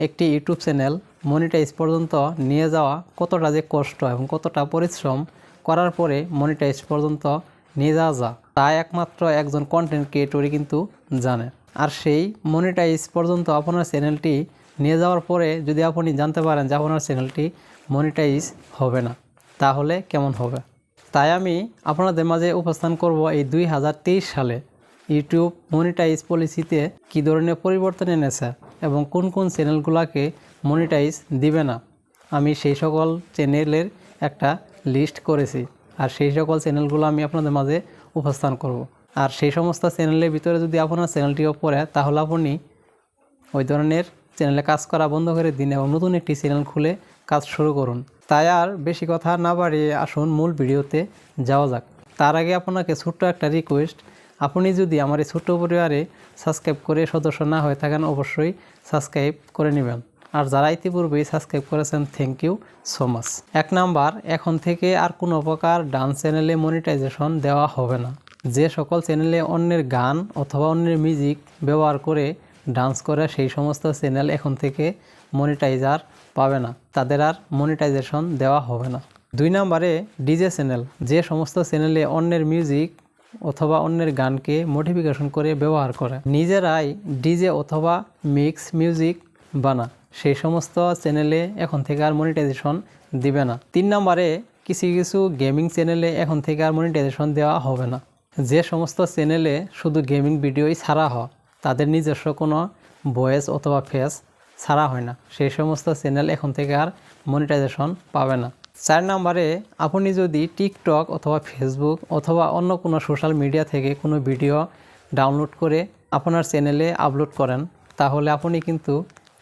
একটি YouTube channel monetize পর্যন্ত নিয়ে যাওয়া কতটা যে কষ্ট এবং কতটা পরিশ্রম করার পরে মনিটাইজ পর্যন্ত নিয়ে যাওয়া যায় তা একমাত্র একজন কন্টেন্ট ক্রিয়েটরই কিন্তু জানে। আর সেই মনিটাইজ পর্যন্ত আপনার চ্যানেলটি নিয়ে যাওয়ার পরে যদি আপনি জানতে পারেন যে আপনার চ্যানেলটি মনিটাইজ হবে না, তাহলে কেমন হবে? তাই আমি আপনাদের মাঝে উপস্থান করব এই 2023 সালে ইউটিউব মনিটাইজ পলিসিতে কী ধরনের পরিবর্তন এনেছে এবং কোন কোন চ্যানেলগুলোকে মনিটাইজ দিবে না। আমি সেই সকল চ্যানেলের একটা লিস্ট করেছি, আর সেই সকল চ্যানেলগুলো আমি আপনাদের মাঝে উপস্থান করব। আর সেই সমস্ত চ্যানেলের ভিতরে যদি আপনার চ্যানেলটিও পড়ে, তাহলে আপনি ওই ধরনের চ্যানেলে কাজ করা বন্ধ করে দিন এবং নতুন একটি চ্যানেল খুলে কাজ শুরু করুন। তাই আর বেশি কথা না বাড়িয়ে আসুন মূল ভিডিওতে যাওয়া যাক। তার আগে আপনাকে ছোট্ট একটা রিকোয়েস্ট, আপনি যদি আমার এই ছোট্ট পরিবারে সাবস্ক্রাইব করে সদস্য না হয়ে থাকেন, অবশ্যই সাবস্ক্রাইব করে নেবেন। আর যারা ইতিপূর্বেই সাবস্ক্রাইব করেছেন, thank you so much. 1 number, এখন থেকে আর কোনো প্রকার ডান্স চ্যানেলে মনিটাইজেশন দেওয়া হবে না। যে সকল চ্যানেলে অন্যের গান অথবা অন্যের মিউজিক ব্যবহার করে ডান্স করে, সেই সমস্ত চ্যানেল এখন থেকে মনিটাইজার পাবে না, তাদের আর মনিটাইজেশন দেওয়া হবে না। 2 নাম্বারে, ডিজে চ্যানেল, যে সমস্ত চ্যানেলে অন্যের মিউজিক অথবা অন্যের গানকে মডিফিকেশন করে ব্যবহার করে, নিজেরাই ডিজে অথবা মিক্স মিউজিক বানা, সেই সমস্ত চ্যানেলে এখন থেকে আর মনিটাইজেশন দিবে না। 3 নাম্বারে, কিছু কিছু গেমিং চ্যানেলে এখন থেকে আর মনিটাইজেশন দেওয়া হবে না। যে সমস্ত চ্যানেলে শুধু গেমিং ভিডিওই ছাড়া হয়, তাদের নিজস্ব কোনো ভয়েস অথবা ফেস ছাড়া হয় না, সেই সমস্ত চ্যানেল এখন থেকে আর মনিটাইজেশন পাবে না। 4 নাম্বারে, আপনি যদি টিকটক অথবা ফেসবুক অথবা অন্য কোনো সোশ্যাল মিডিয়া থেকে কোনো ভিডিও ডাউনলোড করে আপনার চ্যানেলে আপলোড করেন, তাহলে আপনি কিন্তু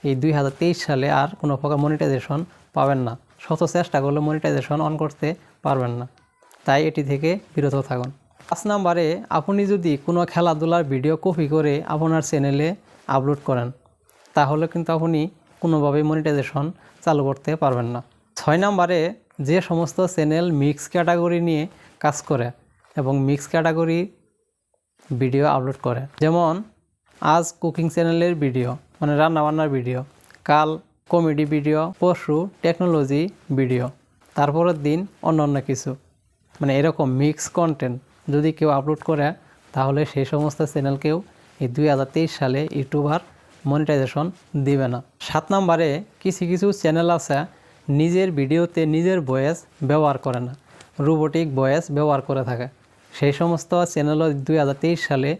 এই 2023 সালে আর কোনো প্রকার মনিটাইজেশন পাবেন না। শত চেষ্টা করলে মনিটাইজেশন অন করতে পারবেন না, তাই এটি থেকে বিরত থাকুন। 5 নাম্বারে, আপনি যদি কোনো খেলাধুলার ভিডিও কপি করে আপনার চ্যানেলে আপলোড করেন, তাহলে কিন্তু আপনি কোনোভাবেই মনিটাইজেশন চালু করতে পারবেন না। 6 নাম্বারে, যে সমস্ত চ্যানেল মিক্স ক্যাটাগরি নিয়ে কাজ করে এবং মিক্স ক্যাটাগরি ভিডিও আপলোড করে, যেমন আজ কুকিং চ্যানেলের ভিডিও মানে রান্নাবান্নার ভিডিও, কাল কমেডি ভিডিও, পরশু টেকনোলজি ভিডিও, তারপরের দিন অন্য কিছু, মানে এরকম মিক্স কন্টেন্ট যদি কেউ আপলোড করে, তাহলে সেই সমস্ত চ্যানেলকেও এই 2023 সালে ইউটিউবার মনিটাইজেশন দিবে না। 7 নাম্বারে, কিছু চ্যানেল আছে নিজের ভিডিওতে নিজের ভয়েস ব্যবহার করে না, রোবোটিক ভয়েস ব্যবহার করে থাকে, সেই সমস্ত চ্যানেলও 2023 সালে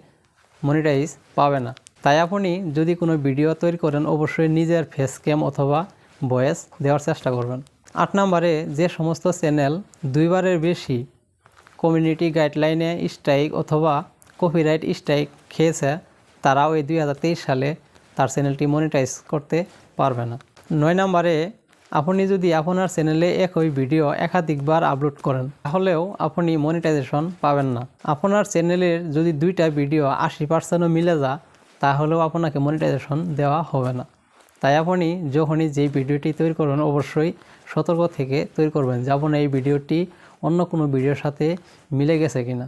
মনিটাইজ পাবে না। তাই আপনি যদি কোনো ভিডিও তৈরি করেন, অবশ্যই নিজের ফেস ক্যাম অথবা ভয়েস দেওয়ার চেষ্টা করবেন। 8 নাম্বারে, যে সমস্ত চ্যানেল 2 বারের বেশি কমিউনিটি গাইডলাইনে স্ট্রাইক অথবা কপিরাইট স্ট্রাইক খেয়েছে, তারাও এই 2023 সালে তার চ্যানেলটি মনিটাইজ করতে পারবে না। 9 নাম্বারে, আপনি যদি আপনার চ্যানেলে একই ভিডিও একাধিকবার আপলোড করেন, তাহলেও আপনি মনিটাইজেশন পাবেন না। আপনার চ্যানেলের যদি 2টা ভিডিও 80%ও মিলে যায়, তাহলেও আপনাকে মনিটাইজেশন দেওয়া হবে না। তাই আপনি যখনই যেই ভিডিওটি তৈরি করবেন, অবশ্যই সতর্ক থেকে তৈরি করবেন যে আপনার এই ভিডিওটি অন্য কোনো ভিডিওর সাথে মিলে গেছে কিনা,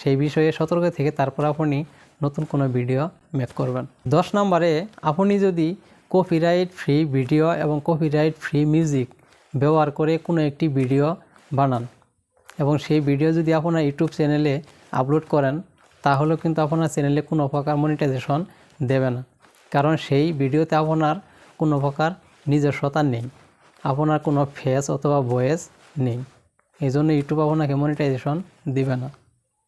সেই বিষয়ে সতর্ক থেকে তারপর আপনি নতুন কোনো ভিডিও মেক করবেন। 10 নাম্বারে, আপনি যদি কপিরাইট ফ্রি ভিডিও এবং কপিরাইট ফ্রি মিউজিক ব্যবহার করে কোনো একটি ভিডিও বানান এবং সেই ভিডিও যদি আপনার ইউটিউব চ্যানেলে আপলোড করেন, তাহলেও কিন্তু আপনার চ্যানেলে কোনো প্রকার মনিটাইজেশন দেবে না, কারণ সেই ভিডিওতে আপনার কোনো প্রকার নিজস্বতা নেই, আপনার কোনো ফেস অথবা ভয়েস নেই, এই জন্য ইউটিউব আপনাকে মনিটাইজেশন দিবে না।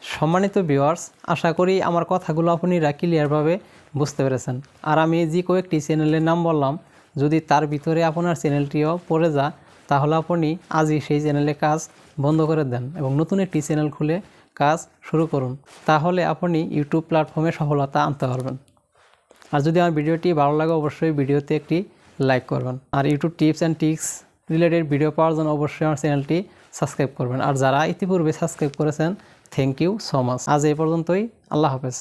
সম্মানিত ভিউয়ার্স, আশা করি আমার কথাগুলো আপনারা ক্লিয়ারভাবে বুঝতে পেরেছেন। আর আমি যে কয়েকটি চ্যানেলের নাম বললাম, যদি তার ভিতরে আপনার চ্যানেলটিও পড়ে যায়, তাহলে আপনি আজই সেই চ্যানেলে কাজ বন্ধ করে দেন এবং নতুন একটি চ্যানেল খুলে কাজ শুরু করুন, তাহলে আপনি ইউটিউব প্ল্যাটফর্মে সফলতা আনতে পারবেন। আর যদি আমার ভিডিওটি ভালো লাগে, অবশ্যই ভিডিওতে একটি লাইক করবেন। আর YouTube tips and tricks related video পাওয়ার জন্য অবশ্যই আমার চ্যানেলটি সাবস্ক্রাইব করবেন। আর যারা ইতিপূর্বে সাবস্ক্রাইব করেছেন, থ্যাংক ইউ সো মাচ। আজ এই পর্যন্তই, আল্লাহ হাফেজ।